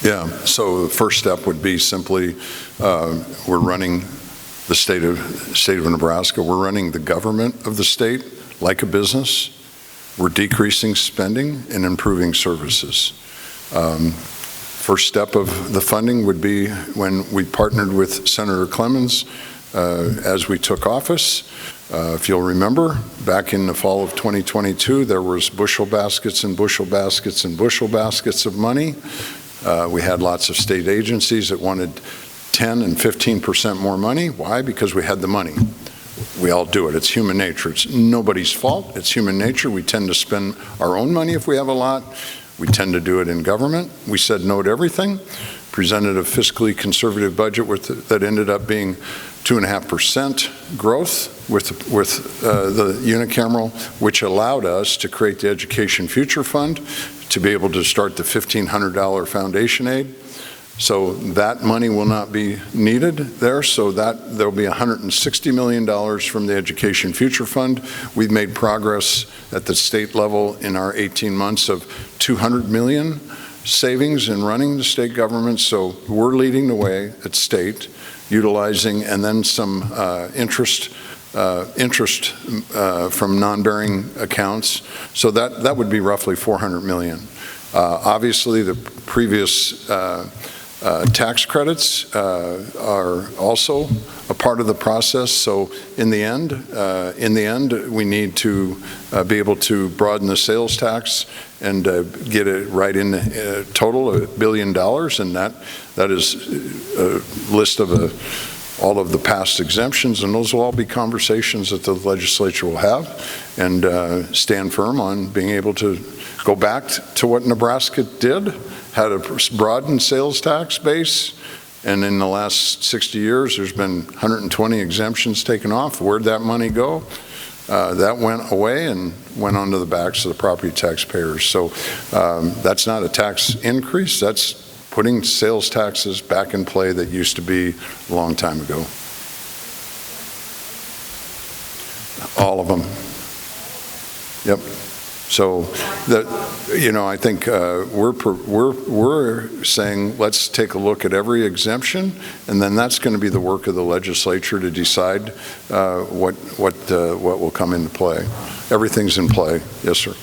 Yeah, so the first step would be simply, we're running the state of Nebraska. We're running the government of the state like a business. We're decreasing spending and improving services. First step of the funding would be when we partnered with Senator Clemens as we took office. If you'll remember, back in the fall of 2022, there was bushel baskets and bushel baskets and bushel baskets of money. We had lots of state agencies that wanted 10 and 15% more money. Why? Because we had the money. We all do it. It's human nature. It's nobody's fault. It's human nature. We tend to spend our own money if we have a lot. We tend to do it in government. We said no to everything, presented a fiscally conservative budget that ended up being 2.5% growth with the unicameral, which allowed us to create the Education Future Fund to be able to start the $1,500 foundation aid. So that money will not be needed there, so that there'll be $160 million from the Education Future Fund. We've made progress at the state level in our 18 months of $200 million savings in running the state government, so we're leading the way at state, utilizing, and then some interest from non-bearing accounts. So that would be roughly $400 million. Obviously, the previous tax credits are also a part of the process. So in the end, we need to be able to broaden the sales tax and get it right in the total $1 billion, and that is a list of all of the past exemptions, and those will all be conversations that the legislature will have, and stand firm on being able to go back to what Nebraska did, had a broadened sales tax base, and in the last 60 years, there's been 120 exemptions taken off. Where'd that money go? That went away and went onto the backs of the property taxpayers. So that's not a tax increase, that's putting sales taxes back in play that used to be a long time ago. All of them. Yep. So I think we're saying let's take a look at every exemption, and then that's going to be the work of the legislature to decide what will come into play. Everything's in play. Yes, sir.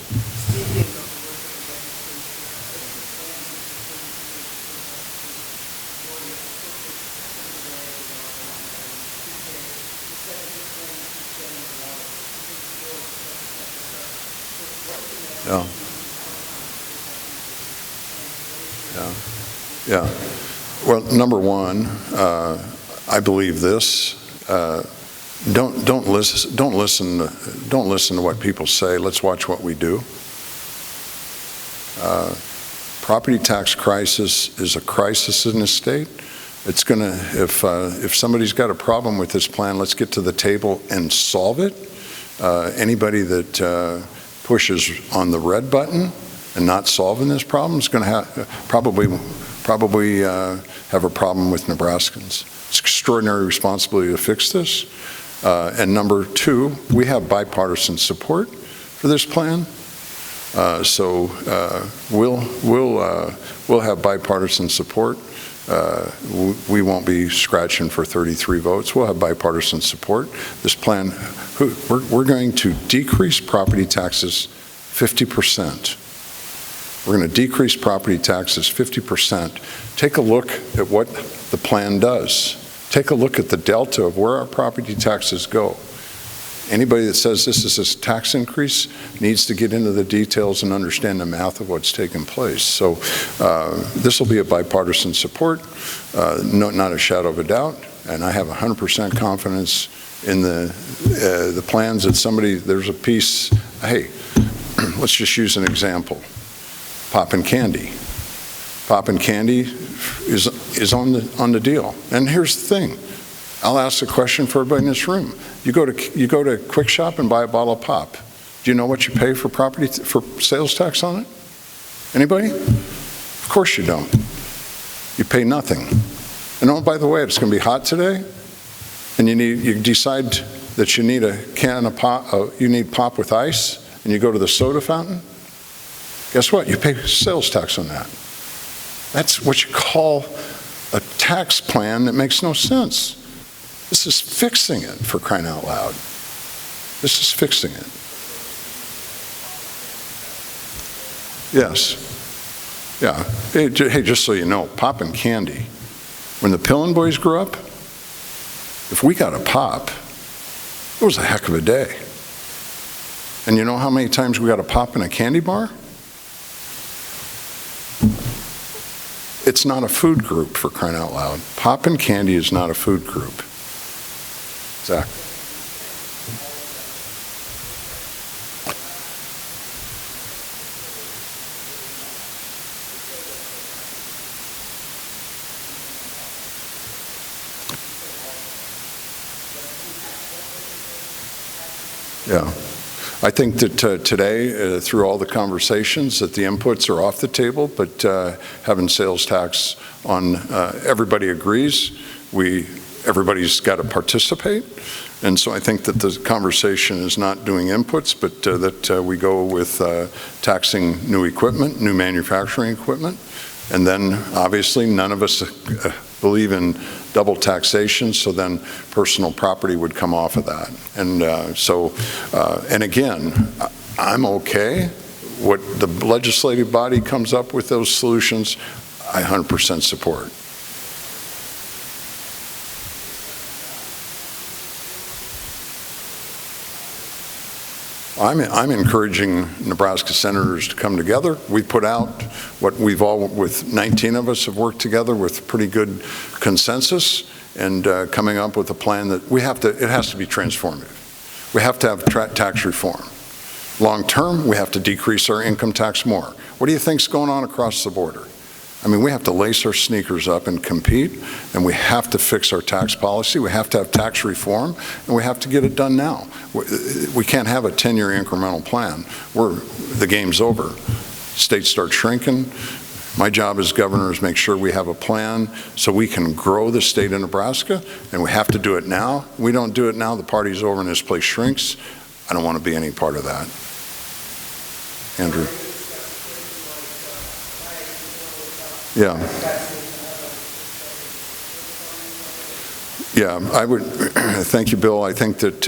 Yeah. Well, number one, I believe this. Don't listen to what people say. Let's watch what we do. Property tax crisis is a crisis in the state. It's gonna, if somebody's got a problem with this plan, let's get to the table and solve it. Anybody that pushes on the red button and not solving this problem is going to probably have a problem with Nebraskans. It's extraordinary responsibility to fix this. And number two, we have bipartisan support for this plan. So we'll have bipartisan support. We won't be scratching for 33 votes. We'll have bipartisan support. This plan, we're going to decrease property taxes 50%. We're going to decrease property taxes 50%. Take a look at what the plan does. Take a look at the delta of where our property taxes go. Anybody that says this is a tax increase needs to get into the details and understand the math of what's taking place. So this will be a bipartisan support, not a shadow of a doubt, and I have 100% confidence in the plans that there's a piece, hey, let's just use an example. Poppin' candy. Poppin' candy is on the deal. And here's the thing. I'll ask a question for everybody in this room. You go to Quick Shop and buy a bottle of pop. Do you know what you pay for for sales tax on it? Anybody? Of course you don't. You pay nothing. And oh, by the way, it's going to be hot today, and you decide that you need a can of pop. You need pop with ice, and you go to the soda fountain. Guess what? You pay sales tax on that. That's what you call a tax plan that makes no sense. This is fixing it, for crying out loud. This is fixing it. Yes. Yeah. Hey, just so you know, popping candy. When the Pillen boys grew up, if we got a pop, it was a heck of a day. And you know how many times we got a pop in a candy bar? It's not a food group, for crying out loud. Pop and candy is not a food group. Zach? Yeah. I think that today, through all the conversations, that the inputs are off the table, but having sales tax on, everybody agrees. Everybody's got to participate. And so I think that the conversation is not doing inputs, but that we go with taxing new equipment, new manufacturing equipment. And then, obviously, none of us believe in double taxation, so then personal property would come off of that. And and again, I'm okay. What the legislative body comes up with those solutions, I 100% support. I'm encouraging Nebraska senators to come together. We put out what we've all, with 19 of us, have worked together with pretty good consensus and coming up with a plan that it has to be transformative. We have to have tax reform. Long term, we have to decrease our income tax more. What do you think's going on across the border? I mean, we have to lace our sneakers up and compete, and we have to fix our tax policy. We have to have tax reform, and we have to get it done now. We can't have a 10-year incremental plan. The game's over. States start shrinking. My job as governor is make sure we have a plan so we can grow the state of Nebraska, and we have to do it now. We don't do it now, the party's over and this place shrinks. I don't want to be any part of that. Andrew. Yeah. Yeah, I would, thank you, Bill. I think that,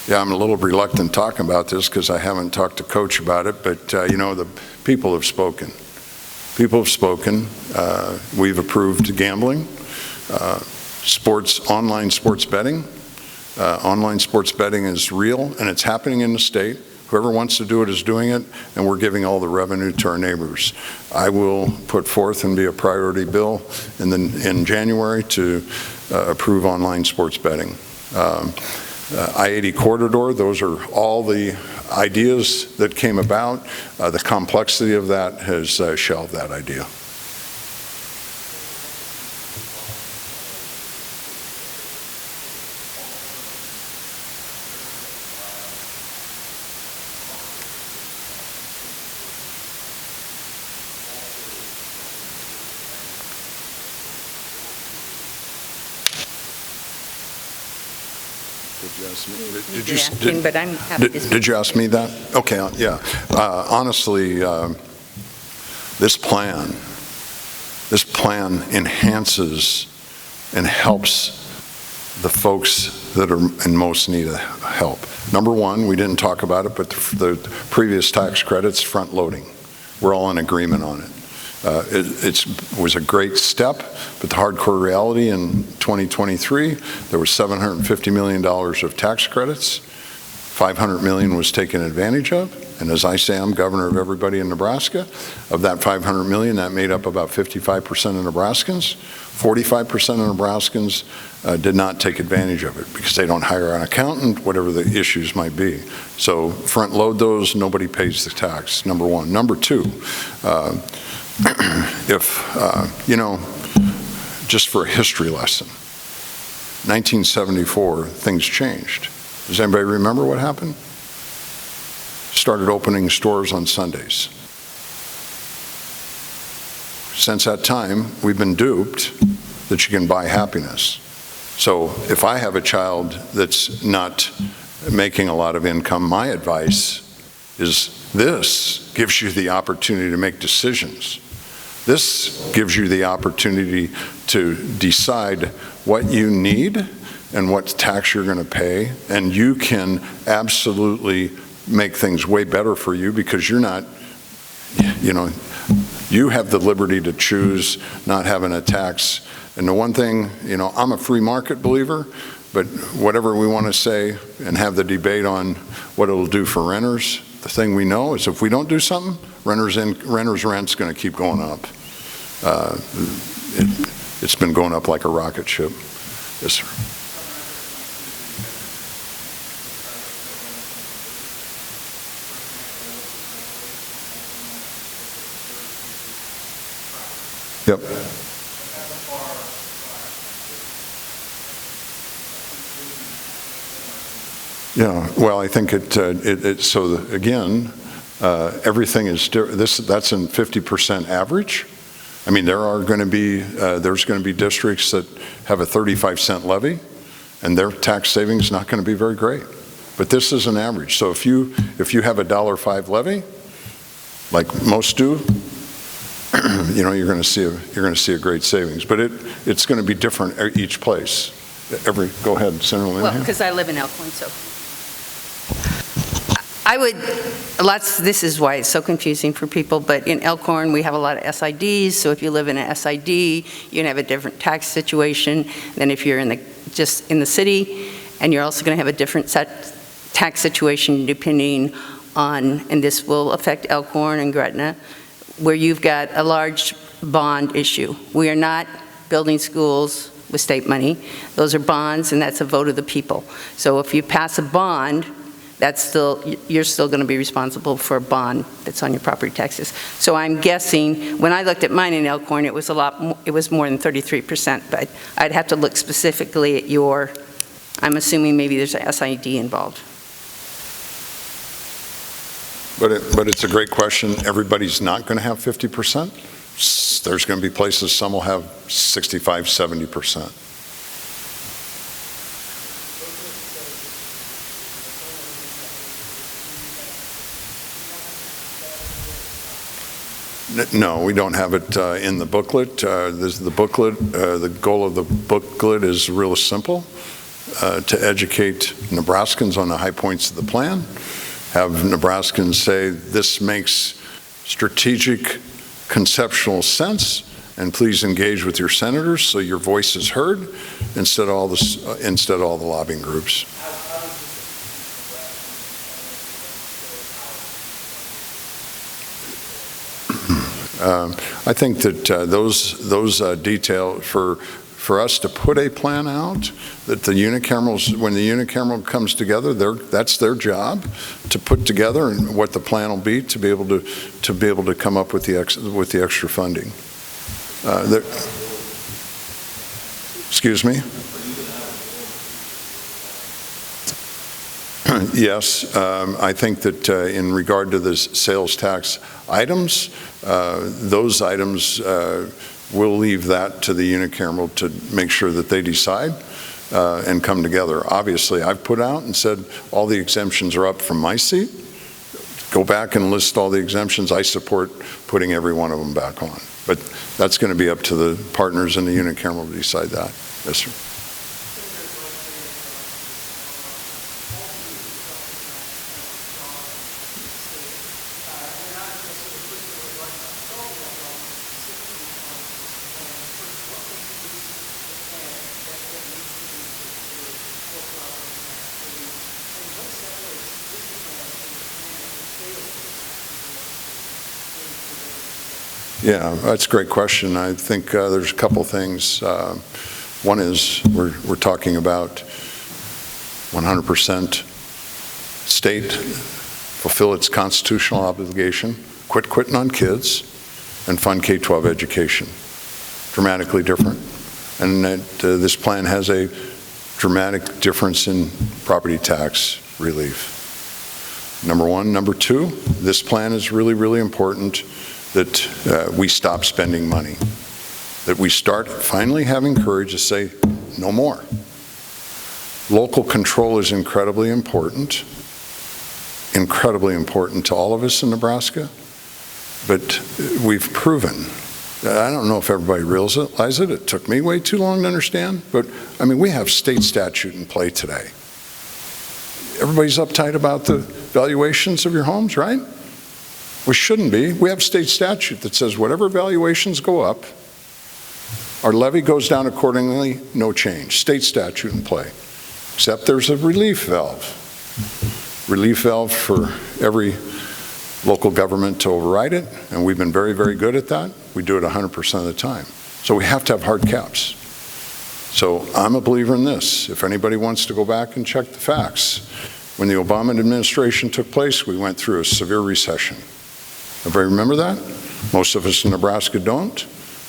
yeah, I'm a little reluctant talking about this because I haven't talked to Coach about it, but, the people have spoken. People have spoken. We've approved gambling, online sports betting. Online sports betting is real, and it's happening in the state. Whoever wants to do it is doing it, and we're giving all the revenue to our neighbors. I will put forth and be a priority bill in January to approve online sports betting. I-80 corridor, those are all the ideas that came about. The complexity of that has shelved that idea. Did you ask me that? Okay, yeah. Honestly, this plan enhances and helps the folks that are in most need of help. Number one, we didn't talk about it, but the previous tax credits, front loading. We're all in agreement on it. It was a great step, but the hardcore reality in 2023, there was $750 million of tax credits. $500 million was taken advantage of. And as I say, I'm governor of everybody in Nebraska. Of that $500 million, that made up about 55% of Nebraskans. 45% of Nebraskans did not take advantage of it because they don't hire an accountant, whatever the issues might be. So front load those, nobody pays the tax, number one. Number two, just for a history lesson, 1974, things changed. Does anybody remember what happened? Started opening stores on Sundays. Since that time, we've been duped that you can buy happiness. So if I have a child that's not making a lot of income, my advice is this gives you the opportunity to make decisions. This gives you the opportunity to decide what you need and what tax you're going to pay, and you can absolutely make things way better for you because you're not, you have the liberty to choose not having a tax. And the one thing, I'm a free market believer, but whatever we want to say and have the debate on what it'll do for renters, the thing we know is if we don't do something, renters' rent's going to keep going up. It's been going up like a rocket ship. Yes, sir. Yep. Yeah, well, I think so again, everything is, that's in 50% average. I mean, there's going to be districts that have a 35-cent levy, and their tax savings is not going to be very great. But this is an average. So if you have a $1.05 levy, like most do, you're going to see a great savings. But it's going to be different each place. Go ahead, Senator Linehan. Well, because I live in Elkhorn, so. This is why it's so confusing for people, but in Elkhorn, we have a lot of SIDs, so if you live in an SID, you can have a different tax situation than if you're just in the city, and you're also going to have a different tax situation depending on, and this will affect Elkhorn and Gretna, where you've got a large bond issue. We are not building schools with state money. Those are bonds, and that's a vote of the people. So if you pass a bond, you're still going to be responsible for a bond that's on your property taxes. So I'm guessing, when I looked at mine in Elkhorn, it was more than 33%, but I'd have to look specifically at I'm assuming maybe there's a SID involved. But it's a great question. Everybody's not going to have 50%. There's going to be places, some will have 65, 70%. No, we don't have it in the booklet. The booklet, the goal of the booklet is real simple, to educate Nebraskans on the high points of the plan, have Nebraskans say, this makes strategic, conceptual sense, and please engage with your senators so your voice is heard instead of all the lobbying groups. I think that those details for us to put a plan out, that the unicamerals, when the unicameral comes together, that's their job to put together and what the plan will be to be able to come up with the extra funding. Excuse me. Yes, I think that in regard to the sales tax items, those items, we'll leave that to the unicameral to make sure that they decide and come together. Obviously, I've put out and said all the exemptions are up from my seat. Go back and list all the exemptions. I support putting every one of them back on. But that's going to be up to the partners in the unicameral to decide that. Yes, sir. Yeah, that's a great question. I think there's a couple things. One is we're talking about 100% state fulfill its constitutional obligation, quit quitting on kids, and fund K-12 education. Dramatically different. And this plan has a dramatic difference in property tax relief. Number one. Number two, this plan is really, really important that we stop spending money, that we start finally having courage to say no more. Local control is incredibly important. incredibly important to all of us in Nebraska, but we've proven, I don't know if everybody realizes it, it took me way too long to understand, but I mean, we have state statute in play today. Everybody's uptight about the valuations of your homes, right? We shouldn't be. We have state statute that says whatever valuations go up, our levy goes down accordingly, no change. State statute in play. Except there's a relief valve. Relief valve for every local government to override it, and we've been very, very good at that. We do it 100% of the time. So we have to have hard caps. So I'm a believer in this. If anybody wants to go back and check the facts, when the Obama administration took place, we went through a severe recession. Everybody remember that? Most of us in Nebraska don't,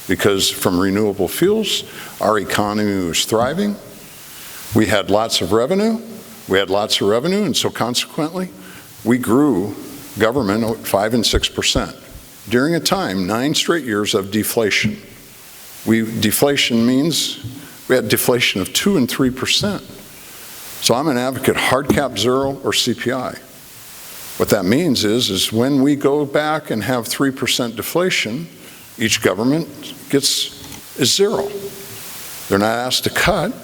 because from renewable fuels, our economy was thriving. We had lots of revenue. And so consequently, we grew government at 5 and 6%. During a time, 9 straight years of deflation. Deflation means we had deflation of 2 and 3%. So I'm an advocate, hard cap 0 or CPI. What that means is when we go back and have 3% deflation, each government is 0. They're not asked to cut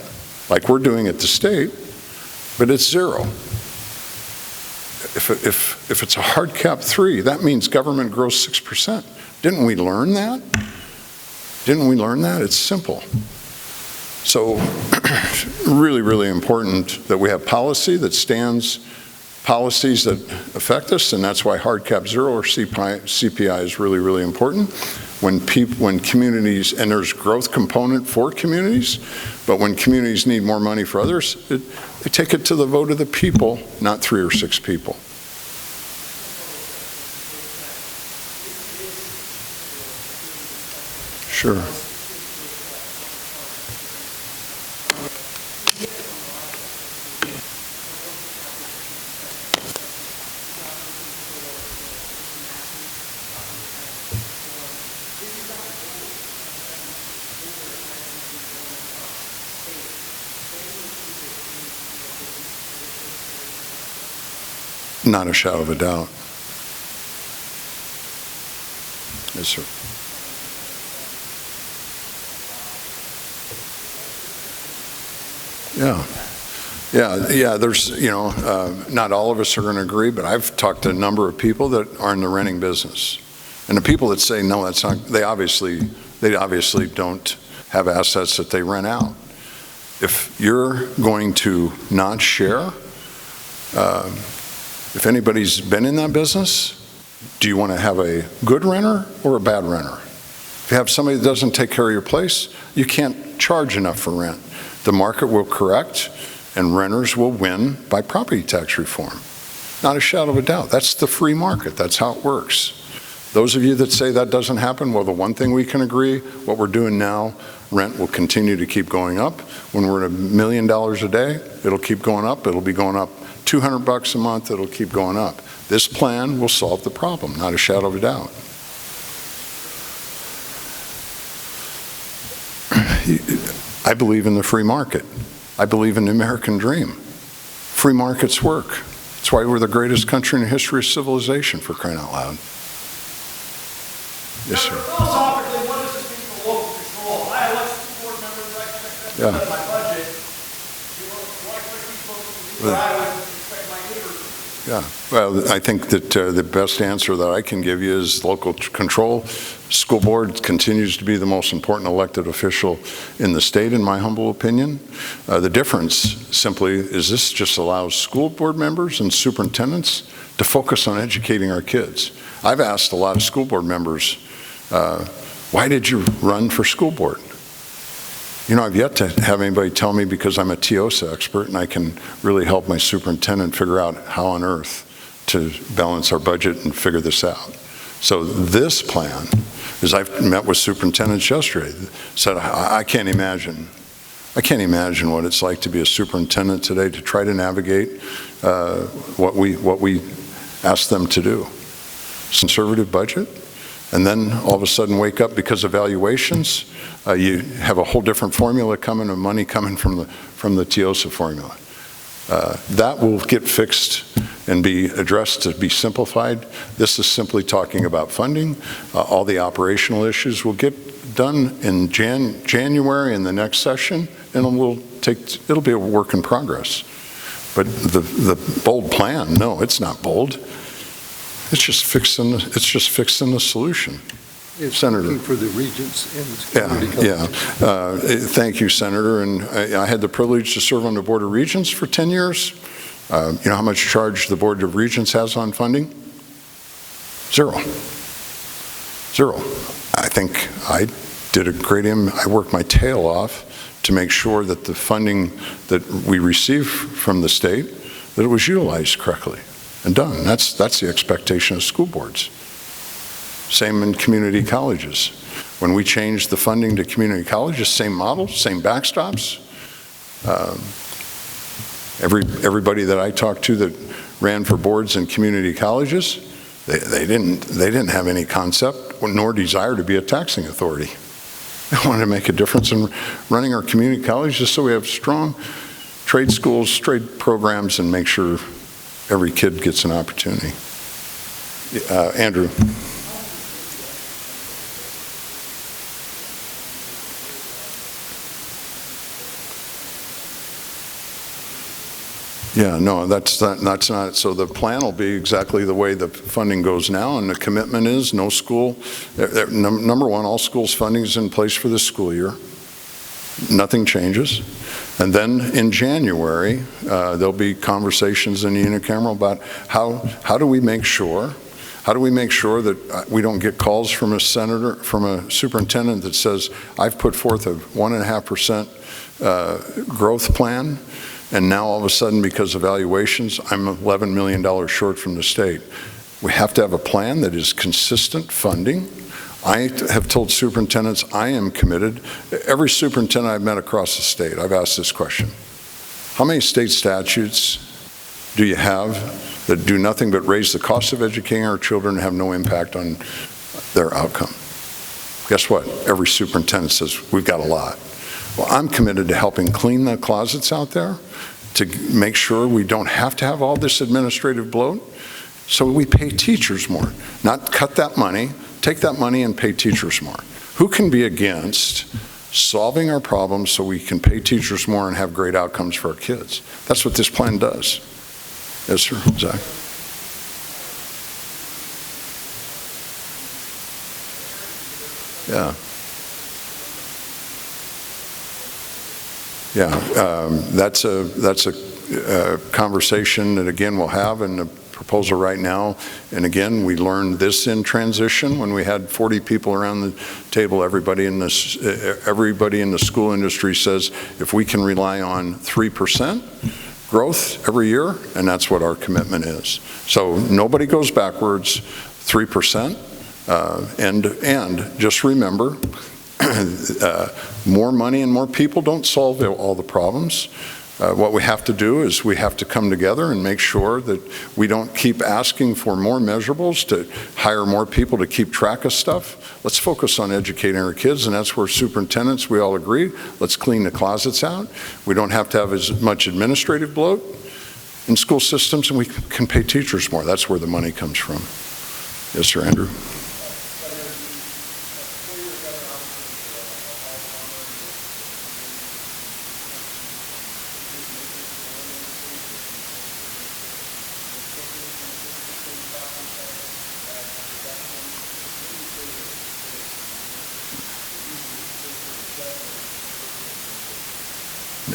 like we're doing at the state, but it's 0. If it's a hard cap 3, that means government grows 6%. Didn't we learn that? It's simple. So really, really important that we have policy that stands, policies that affect us, and that's why hard cap 0 or CPI is really, really important. When communities, and there's growth component for communities, but when communities need more money for others, they take it to the vote of the people, not 3 or 6 people. Sure. Not a shadow of a doubt. Yes, sir. Yeah, there's, not all of us are going to agree, but I've talked to a number of people that are in the renting business. And the people that say, no, that's not, they obviously don't have assets that they rent out. If you're going to not share, if anybody's been in that business, do you want to have a good renter or a bad renter? If you have somebody that doesn't take care of your place, you can't charge enough for rent. The market will correct and renters will win by property tax reform. Not a shadow of a doubt. That's the free market. That's how it works. Those of you that say that doesn't happen, well, the one thing we can agree, what we're doing now, rent will continue to keep going up. When we're at $1 million a day, it'll keep going up. It'll be going up $200 a month. It'll keep going up. This plan will solve the problem, not a shadow of a doubt. I believe in the free market. I believe in the American dream. Free markets work. That's why we're the greatest country in the history of civilization, for crying out loud. Yes, sir. Philosophically, what does this mean for local control? I elect school board members, I expect them to set my budget. Do I expect these folks to do what I would expect my neighbors to do? Yeah, well, I think that the best answer that I can give you is local control. School board continues to be the most important elected official in the state, in my humble opinion. The difference simply is this just allows school board members and superintendents to focus on educating our kids. I've asked a lot of school board members, why did you run for school board? I've yet to have anybody tell me, because I'm a TIOSA expert and I can really help my superintendent figure out how on earth to balance our budget and figure this out. So this plan, as I've met with superintendents yesterday, said I can't imagine what it's like to be a superintendent today, to try to navigate what we ask them to do. Conservative budget, and then all of a sudden wake up because of valuations. You have a whole different formula coming, of money coming from the TIOSA formula. That will get fixed and be addressed to be simplified. This is simply talking about funding. All the operational issues will get done in January in the next session, and it'll be a work in progress. But the bold plan, no, it's not bold. It's just fixing the solution. It's Senator. looking for the regents and community colleges. Thank you, Senator. And I had the privilege to serve on the Board of Regents for 10 years. You know how much charge the Board of Regents has on funding? Zero. I think I did a great I worked my tail off to make sure that the funding that we receive from the state, that it was utilized correctly and done. That's the expectation of school boards. Same in community colleges. When we changed the funding to community colleges, same model, same backstops. Everybody that I talked to that ran for boards in community colleges, they didn't have any concept nor desire to be a taxing authority. They wanted to make a difference in running our community colleges so we have strong trade schools, trade programs, and make sure every kid gets an opportunity. Andrew. Yeah, no, that's not. So the plan will be exactly the way the funding goes now, and the commitment is no school. Number one, all schools' funding is in place for this school year. Nothing changes. And then in January, there'll be conversations in the unicameral about how do we make sure that we don't get calls from a superintendent that says, I've put forth a 1.5% growth plan, and now all of a sudden, because of valuations, I'm $11 million short from the state. We have to have a plan that is consistent funding. I have told superintendents I am committed. Every superintendent I've met across the state, I've asked this question. How many state statutes do you have that do nothing but raise the cost of educating our children and have no impact on their outcome? Guess what? Every superintendent says, we've got a lot. Well, I'm committed to helping clean the closets out there, to make sure we don't have to have all this administrative bloat, so we pay teachers more. Not cut that money, take that money and pay teachers more. Who can be against solving our problems so we can pay teachers more and have great outcomes for our kids? That's what this plan does. Yes, sir. Zach. Yeah. Yeah, that's a conversation that, again, we'll have in the proposal right now. And again, we learned this in transition when we had 40 people around the table. Everybody in the school industry says if we can rely on 3% growth every year, and that's what our commitment is. So nobody goes backwards, 3%, and just remember, more money and more people don't solve all the problems. What we have to do is we have to come together and make sure that we don't keep asking for more measurables to hire more people to keep track of stuff. Let's focus on educating our kids, and that's where superintendents, we all agree, let's clean the closets out. We don't have to have as much administrative bloat in school systems, and we can pay teachers more. That's where the money comes from. Yes, sir, Andrew.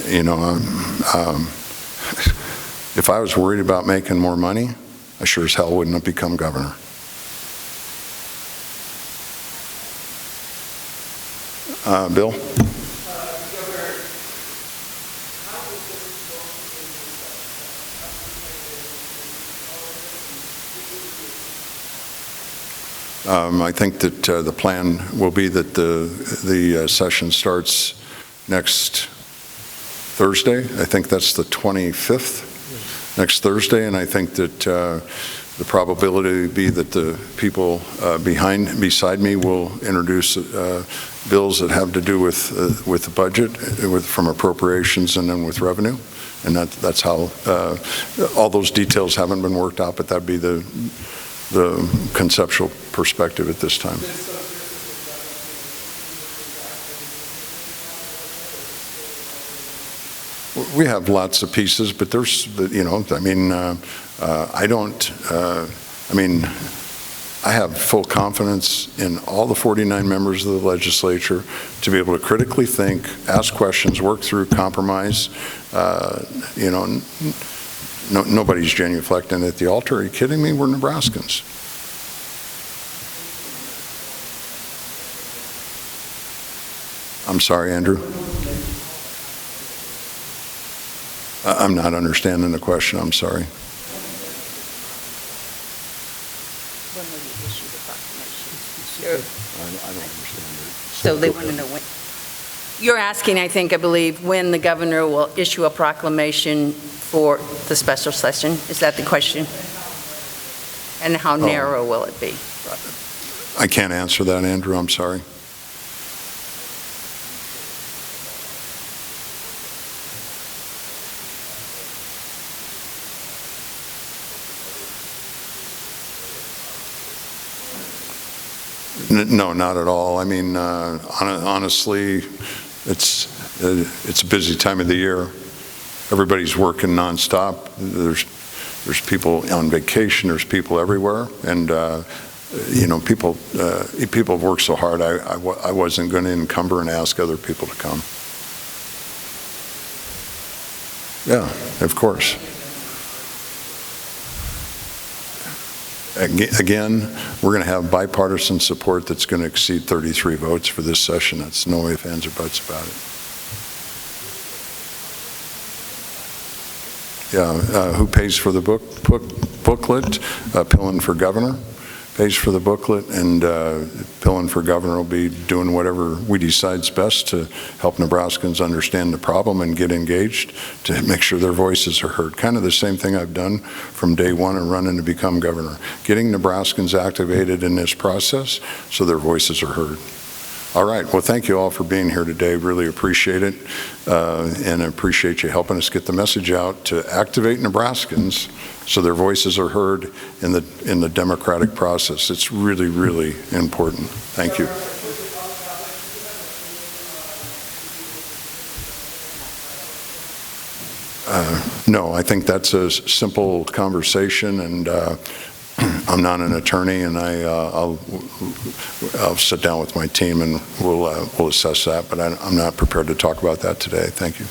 You know, if I was worried about making more money, I sure as hell wouldn't have become governor. Bill? I think that the plan will be that the session starts next Thursday. I think that's the 25th, next Thursday, and I think that the probability would be that the people beside me will introduce bills that have to do with the budget, from appropriations and then with revenue. And that's how, all those details haven't been worked out, but that'd be the conceptual perspective at this time. We have lots of pieces, but there's, I mean, I have full confidence in all the 49 members of the legislature to be able to critically think, ask questions, work through, compromise. Nobody's genuflecting at the altar. Are you kidding me? We're Nebraskans. I'm sorry, Andrew. I'm not understanding the question. I'm sorry. When will you issue the proclamation? I don't understand it. So they want to know when. You're asking, I believe, when the governor will issue a proclamation for the special session? Is that the question? And how narrow will it be? I can't answer that, Andrew. I'm sorry. No, not at all. I mean, honestly, it's a busy time of the year. Everybody's working nonstop. There's people on vacation. There's people everywhere, and people have worked so hard. I wasn't going to encumber and ask other people to come. Yeah, of course. Again, we're going to have bipartisan support that's going to exceed 33 votes for this session. That's no ifs, ands, or buts about it. Yeah, who pays for the booklet? Pillen for governor pays for the booklet, and Pillen for governor will be doing whatever we decide's best to help Nebraskans understand the problem and get engaged to make sure their voices are heard. Kind of the same thing I've done from day one and running to become governor. Getting Nebraskans activated in this process so their voices are heard. All right, well, thank you all for being here today. Really appreciate it, and I appreciate you helping us get the message out to activate Nebraskans so their voices are heard in the democratic process. It's really, really important. Thank you. No, I think that's a simple conversation, and I'm not an attorney, and I'll sit down with my team and we'll assess that, but I'm not prepared to talk about that today. Thank you.